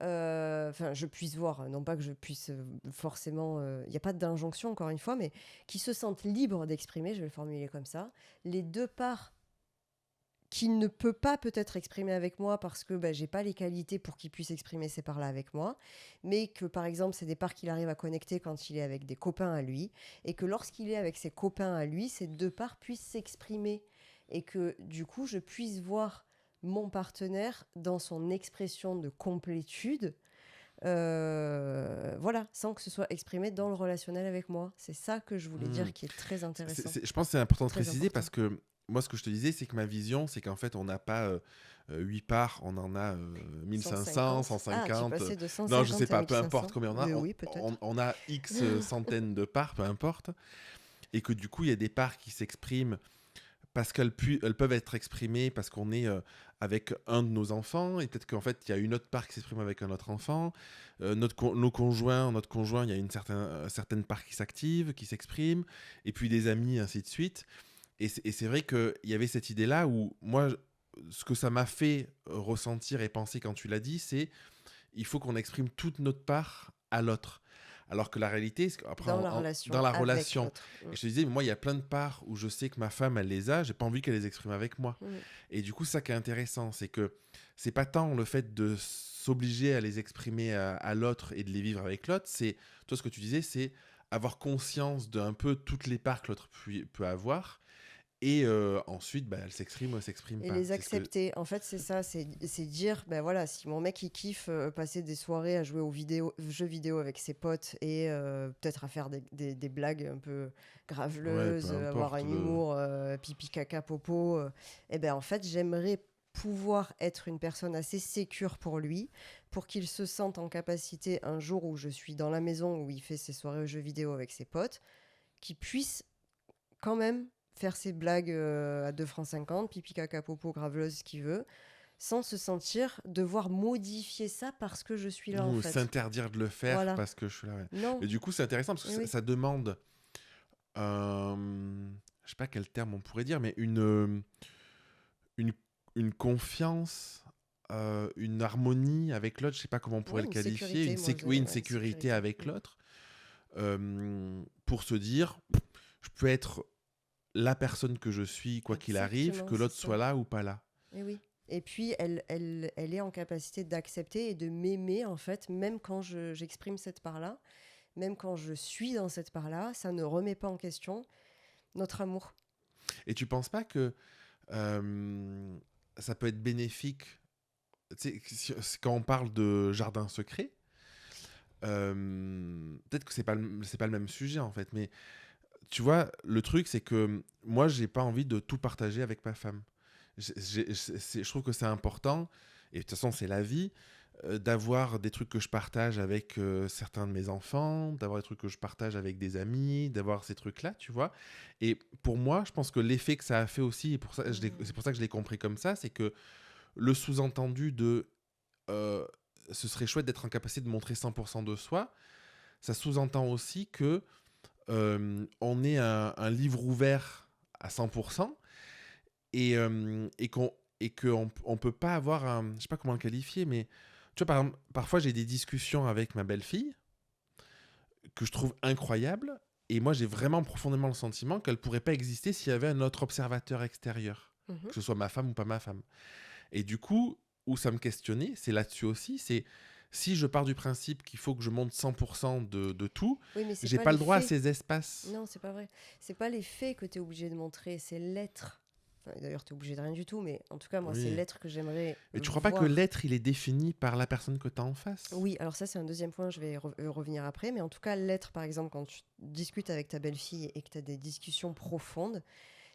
non pas que je puisse forcément, il n'y a pas d'injonction encore une fois, mais qui se sentent libres d'exprimer, je vais le formuler comme ça, les 2 parts qu'il ne peut pas peut-être exprimer avec moi parce que j'ai pas les qualités pour qu'il puisse exprimer ces parts-là avec moi, mais que par exemple c'est des parts qu'il arrive à connecter quand il est avec des copains à lui, et que lorsqu'il est avec ses copains à lui, ces 2 parts puissent s'exprimer, et que du coup je puisse voir mon partenaire dans son expression de complétude, voilà, sans que ce soit exprimé dans le relationnel avec moi. C'est ça que je voulais dire qui est très intéressant. je pense que c'est important de Très préciser important. parce que moi, ce que je te disais, c'est que ma vision, c'est qu'en fait, on n'a pas 8 parts, on en a 1500, 150. Ah, tu 150. passais de 150 Non, je sais à pas, peu 1500. importe combien on a. Mais oui, peut-être. On a X centaines de parts, peu importe. Et que du coup, il y a des parts qui s'expriment parce elles peuvent être exprimées parce qu'on est avec un de nos enfants, et peut-être qu'en fait, il y a une autre part qui s'exprime avec un autre enfant. Notre conjoint, il y a une certaine part qui s'active, qui s'exprime, et puis des amis, ainsi de suite. Et c'est vrai qu'il y avait cette idée-là où moi, ce que ça m'a fait ressentir et penser quand tu l'as dit, c'est il faut qu'on exprime toute notre part à l'autre. Alors que la réalité, c'est qu'après, Dans la relation. dans la avec relation, l'autre. et je te disais, moi, il y a plein de parts où je sais que ma femme, elle les a, j'ai pas envie qu'elle les exprime avec moi. Et du coup, ça qui est intéressant, c'est que c'est pas tant le fait de s'obliger à les exprimer à l'autre et de les vivre avec l'autre, c'est, toi, ce que tu disais, c'est avoir conscience d'un peu toutes les parts que l'autre peut avoir. Et ensuite, elle s'exprime ou elle s'exprime Et pas. les accepter. En fait, c'est ça, c'est dire, voilà, si mon mec il kiffe passer des soirées à jouer aux jeux vidéo avec ses potes et peut-être à faire des blagues un peu Ouais, peu graveleuses, avoir importe. un humour pipi caca popo, et ben en fait, j'aimerais pouvoir être une personne assez sécure pour lui, pour qu'il se sente en capacité un jour où je suis dans la maison où il fait ses soirées aux jeux vidéo avec ses potes, qu'il puisse quand même faire ses blagues à 2 francs 50, pipi caca popo graveleuse, ce qu'il veut, sans se sentir devoir modifier ça parce que je suis là en Ou fait. s'interdire de le faire Voilà. parce que je suis là. Ouais. Non. Mais du coup, c'est intéressant parce que Oui. ça demande, je sais pas quel terme on pourrait dire, mais une confiance, une harmonie avec l'autre, je sais pas comment on pourrait le qualifier, une sécurité avec l'autre, pour se dire, je peux être la personne que je suis, quoi qu'il arrive, que l'autre soit là ou pas là. Et oui. Et puis, elle est en capacité d'accepter et de m'aimer, en fait, même quand j'exprime cette part-là, même quand je suis dans cette part-là, ça ne remet pas en question notre amour. Et tu penses pas que ça peut être bénéfique, tu sais, quand on parle de jardin secret, peut-être que c'est pas le même sujet en fait, mais tu vois, le truc c'est que moi j'ai pas envie de tout partager avec ma femme. Je trouve que c'est important, et de toute façon c'est la vie, d'avoir des trucs que je partage avec certains de mes enfants, d'avoir des trucs que je partage avec des amis, d'avoir ces trucs-là, tu vois. Et pour moi, je pense que l'effet que ça a fait aussi, et c'est pour ça que je l'ai compris comme ça, c'est que le sous-entendu de ce serait chouette d'être en capacité de montrer 100% de soi, ça sous-entend aussi que on est un livre ouvert à 100%, et qu'on peut pas avoir je sais pas comment le qualifier, mais tu vois, par exemple, parfois j'ai des discussions avec ma belle-fille que je trouve incroyables, et moi j'ai vraiment profondément le sentiment qu'elle pourrait pas exister s'il y avait un autre observateur extérieur, que ce soit ma femme ou pas ma femme. Et du coup, où ça me questionnait, c'est là-dessus aussi. C'est si je pars du principe qu'il faut que je monte 100% de tout, Oui, mais c'est j'ai pas pas les le droit à faits. ces espaces. Non, c'est pas vrai. C'est pas les faits que tu es obligé de montrer, c'est l'être. Enfin, d'ailleurs, tu es obligé de rien du tout, mais en tout cas, moi, c'est Oui. l'être que j'aimerais Mais tu crois pas que voir. l'être, il est défini par la personne que tu as en face? Oui, alors ça, c'est un deuxième point, je vais revenir après, mais en tout cas, l'être, par exemple, quand tu discutes avec ta belle-fille et que tu as des discussions profondes,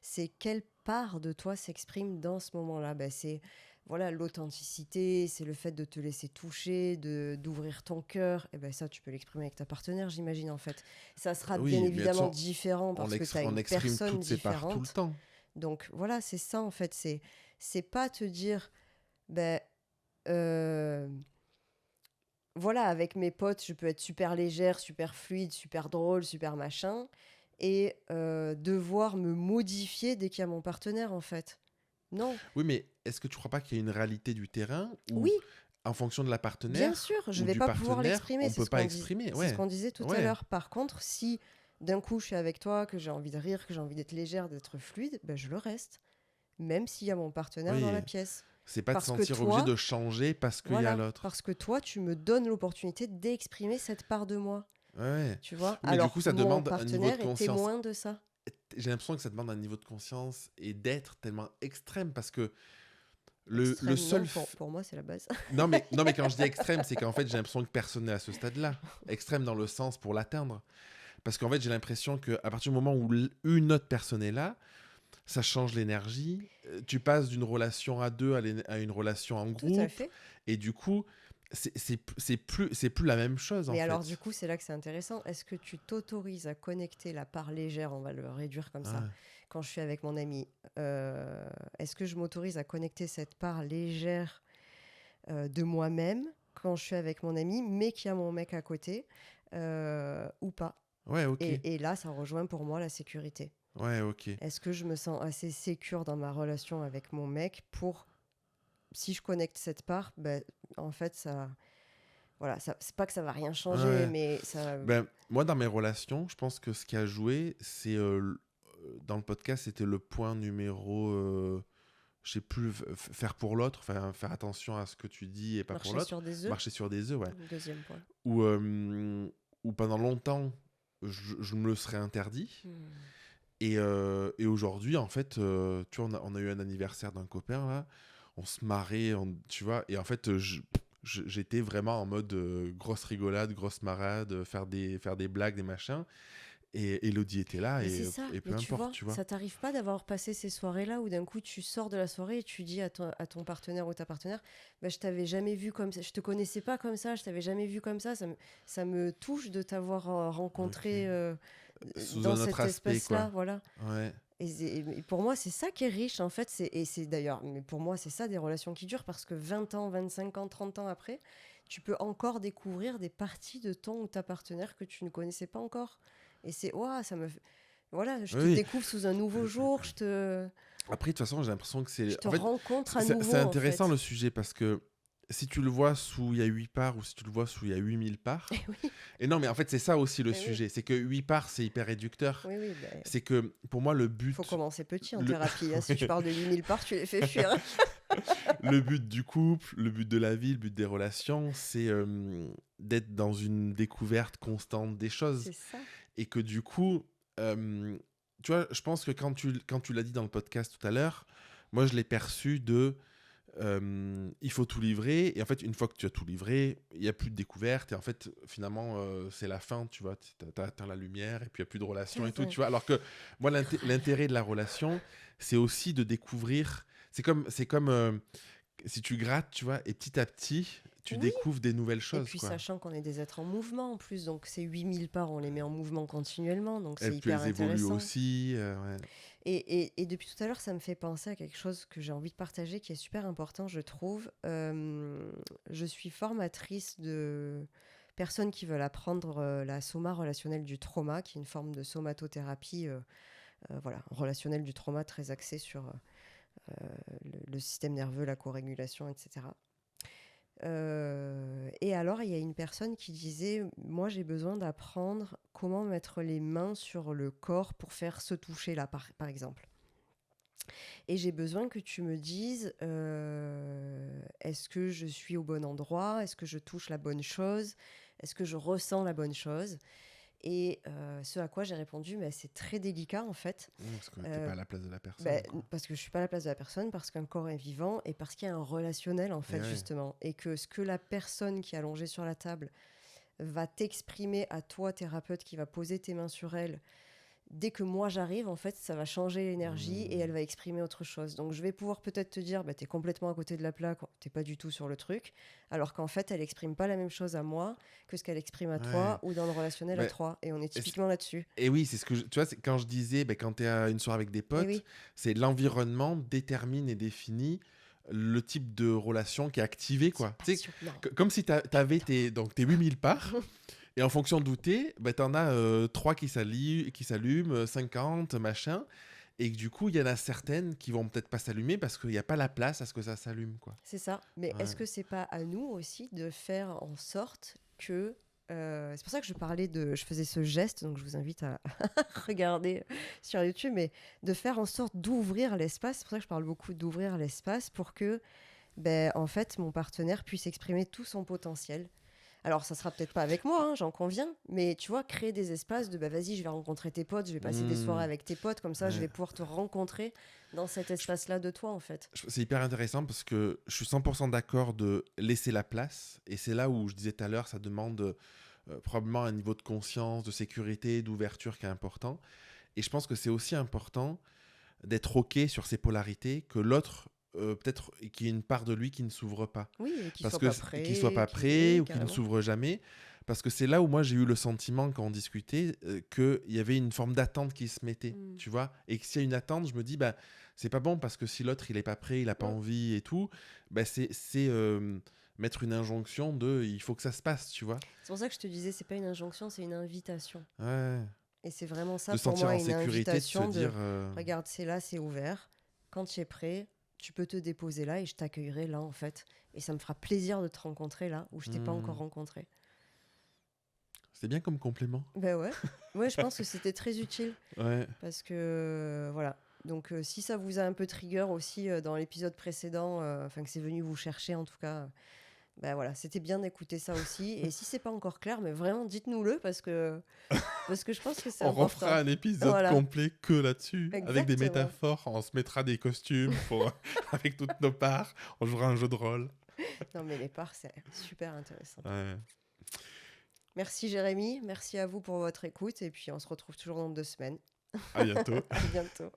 c'est quelle part de toi s'exprime dans ce moment-là. Ben, c'est voilà l'authenticité, c'est le fait de te laisser toucher, d'ouvrir ton cœur. Et ben ça, tu peux l'exprimer avec ta partenaire, j'imagine en fait. Ça sera bien Oui, mais de toute évidemment façon, différent parce que tu as on une exprime personne toutes ces parts tout le différente. temps. Donc voilà, c'est ça en fait. C'est pas te dire ben euh, voilà, avec mes potes, je peux être super légère, super fluide, super drôle, super machin, et devoir me modifier dès qu'il y a mon partenaire, en fait. Non. Oui, mais est-ce que tu crois pas qu'il y a une réalité du terrain où, Oui, en fonction de la bien partenaire sûr, je ou vais du pas pouvoir partenaire, l'exprimer, on peut pas exprimer? c'est ce Ouais, qu'on disait tout à ouais, l'heure. Par contre, si d'un coup je suis avec toi, que j'ai envie de rire, que j'ai envie d'être légère, d'être fluide, ben je le reste, même s'il y a mon partenaire dans oui. la pièce. C'est pas de se Parce que sentir obligé toi, de changer parce qu'il y a voilà, l'autre. parce que toi, tu me donnes l'opportunité d'exprimer cette part de moi. Ouais, ouais. Tu vois? Oui, mais du Alors coup, que ça mon demande un niveau de partenaire est conscience. témoin de ça. J'ai l'impression que ça demande un niveau de conscience et d'être tellement extrême parce que le Extrême, seul. non, pour moi, c'est la base. Non, mais quand je dis extrême, c'est qu'en fait, j'ai l'impression que personne n'est à ce stade-là. Extrême dans le sens pour l'atteindre. Parce qu'en fait, j'ai l'impression qu'à partir du moment où une autre personne est là, ça change l'énergie. Tu passes d'une relation à deux à une relation en Tout à groupe. fait. Et du coup, c'est plus la même chose, en Mais alors, du fait. coup, c'est là que c'est intéressant. Est-ce que tu t'autorises à connecter la part légère, on va le réduire comme ça, Ah, quand je suis avec mon ami est-ce que je m'autorise à connecter cette part légère de moi-même quand je suis avec mon ami, mais qu'il y a mon mec à côté, ou pas? ouais, ok. Et là, ça rejoint pour moi la sécurité. Ouais, ok. Est-ce que je me sens assez sécure dans ma relation avec mon mec pour, si je connecte cette part, ben, en fait, ça, voilà, ça, c'est pas que ça va rien changer, Ouais. mais ça, Ben, moi, dans mes relations, je pense que ce qui a joué, c'est. Dans le podcast, c'était le point numéro. Je sais plus, faire pour l'autre, enfin, faire attention à ce que tu dis et pas pour marcher l'autre. sur des œufs, Marcher sur des œufs, ouais. deuxième point. Où pendant longtemps, je me le serais interdit. Et aujourd'hui, en fait, tu vois, on a eu un anniversaire d'un copain, là. On se marrait, tu vois. Et en fait, j'étais vraiment en mode grosse rigolade, grosse marade, faire des blagues, des machins. Et Elodie était là, Mais c'est ça, et peu mais tu importe, vois, tu vois. ça t'arrive pas d'avoir passé ces soirées-là où d'un coup tu sors de la soirée et tu dis à ton partenaire ou ta partenaire, bah, je t'avais jamais vu comme ça, je te connaissais pas comme ça, je t'avais jamais vu comme ça me touche de t'avoir rencontré Ok. Sous dans un autre cet aspect, quoi. espace-là, voilà. Ouais. Et pour moi, c'est ça qui est riche, en fait. Et c'est d'ailleurs, mais pour moi, c'est ça des relations qui durent parce que 20 ans, 25 ans, 30 ans après, tu peux encore découvrir des parties de ton ou ta partenaire que tu ne connaissais pas encore. Et c'est, ouah, voilà, je te Oui. découvre sous un nouveau jour, Après, de toute façon, j'ai l'impression que je c'est. te En fait, rencontre à c'est nouveau, en intéressant fait. le sujet parce que si tu le vois sous il y a 8 parts ou si tu le vois sous il y a 8000 parts. Et oui, Et non, mais en fait, c'est ça aussi le mais oui, sujet. C'est que 8 parts, c'est hyper réducteur. oui, oui, ben, C'est que pour moi, le faut but. commencer petit en Le... thérapie, hein. Si tu parles de 8000 parts, tu les fais fuir. le but du couple, le but de la vie, le but des relations, c'est d'être dans une découverte constante des choses. C'est ça. Et que du coup, tu vois, je pense que quand tu l'as dit dans le podcast tout à l'heure, moi je l'ai perçu de il faut tout livrer. Et en fait, une fois que tu as tout livré, il n'y a plus de découverte. Et en fait, finalement, c'est la fin, tu vois. Tu as atteint la lumière et puis il n'y a plus de relation et tout, tu vois. Alors que moi, l'intérêt de la relation, c'est aussi de découvrir. C'est comme si tu grattes, tu vois, et petit à petit, tu Oui. découvres des nouvelles Et choses, puis quoi. sachant qu'on est des êtres en mouvement en plus, donc ces 8000 parts, on les met en mouvement continuellement, donc Et c'est puis hyper elles évoluent intéressant. aussi. Ouais. Et depuis tout à l'heure, ça me fait penser à quelque chose que j'ai envie de partager qui est super important, je trouve. Je suis formatrice de personnes qui veulent apprendre la soma relationnelle du trauma, qui est une forme de somatothérapie voilà, relationnelle du trauma très axée sur le système nerveux, la co-régulation, etc. Et alors, il y a une personne qui disait, moi j'ai besoin d'apprendre comment mettre les mains sur le corps pour faire se toucher là, par exemple. Et j'ai besoin que tu me dises, est-ce que je suis au bon endroit? Est-ce que je touche la bonne chose? Est-ce que je ressens la bonne chose? Et ce à quoi j'ai répondu, mais c'est très délicat en fait. Parce que t'es pas à la place de la personne. Ben, Quoi. parce que je suis pas à la place de la personne, parce qu'un corps est vivant et parce qu'il y a un relationnel en Et fait ouais. justement. Et que ce que la personne qui est allongée sur la table va t'exprimer à toi, thérapeute, qui va poser tes mains sur elle, dès que moi j'arrive, en fait, ça va changer l'énergie et elle va exprimer autre chose. Donc je vais pouvoir peut-être te dire, bah, t'es complètement à côté de la plaque, t'es pas du tout sur le truc, alors qu'en fait, elle exprime pas la même chose à moi que ce qu'elle exprime à toi ou dans le relationnel à Mais- toi. Et on est et typiquement là-dessus. Et oui, c'est ce que tu vois, c'est quand je disais, quand tu es à une soirée avec des Et potes, oui, c'est l'environnement détermine et définit le type de relation qui est activé, c'est quoi. Tu sais, passionnant. comme si tu avais tes 8000 parts, et en fonction d'où t'es, tu en as 3 qui s'allument, 50, machin, et que du coup, il y en a certaines qui vont peut-être pas s'allumer parce qu'il n'y a pas la place à ce que ça s'allume, quoi. C'est ça. Mais Ouais. est-ce que c'est pas à nous aussi de faire en sorte que c'est pour ça que je faisais ce geste, donc je vous invite à regarder sur YouTube, mais de faire en sorte d'ouvrir l'espace. C'est pour ça que je parle beaucoup d'ouvrir l'espace pour que, ben, en fait, mon partenaire puisse exprimer tout son potentiel. Alors, ça sera peut-être pas avec moi, hein, j'en conviens, mais tu vois, créer des espaces de bah vas-y, je vais rencontrer tes potes, je vais passer des soirées Mmh, avec tes potes, comme ça, je ouais. vais pouvoir te rencontrer dans cet espace-là de toi, en fait. C'est hyper intéressant parce que je suis 100% d'accord de laisser la place. Et c'est là où je disais tout à l'heure, ça demande probablement un niveau de conscience, de sécurité, d'ouverture qui est important. Et je pense que c'est aussi important d'être OK sur ces polarités, que l'autre, peut-être qu'il y ait une part de lui qui ne s'ouvre pas. Oui, et qu'il Parce soit que pas prêt, qu'il soit pas prêt oui, ou qu'il ne carrément. s'ouvre jamais. Parce que c'est là où moi j'ai eu le sentiment quand on discutait qu'il y avait une forme d'attente qui se mettait, Mm. tu vois. Et que s'il y a une attente, je me dis, bah, c'est pas bon parce que si l'autre il est pas prêt, il a pas Mm. envie et tout, bah, c'est mettre une injonction de il faut que ça se passe, tu vois. C'est pour ça que je te disais, c'est pas une injonction, c'est une invitation. Ouais. Et c'est vraiment ça De pour sentir moi, en une sécurité, de se invitation de dire. regarde, c'est là, c'est ouvert. Quand tu es prêt, tu peux te déposer là et je t'accueillerai là, en fait. Et ça me fera plaisir de te rencontrer là où je t'ai pas encore rencontré. C'est bien comme complément. Ben ouais, ouais, je pense que c'était très utile Ouais. parce que voilà. Donc si ça vous a un peu trigger aussi dans l'épisode précédent, enfin que c'est venu vous chercher en tout cas, ben voilà, c'était bien d'écouter ça aussi. Et si c'est pas encore clair, mais vraiment dites-nous-le parce que je pense que c'est On refera important. un épisode Voilà, complet que là-dessus, avec des exactement. métaphores. On se mettra des costumes avec toutes nos parts. On jouera un jeu de rôle. Non mais les parts, c'est super intéressant. Ouais. Merci Jérémy, merci à vous pour votre écoute et puis on se retrouve toujours dans 2 semaines. À bientôt. À bientôt.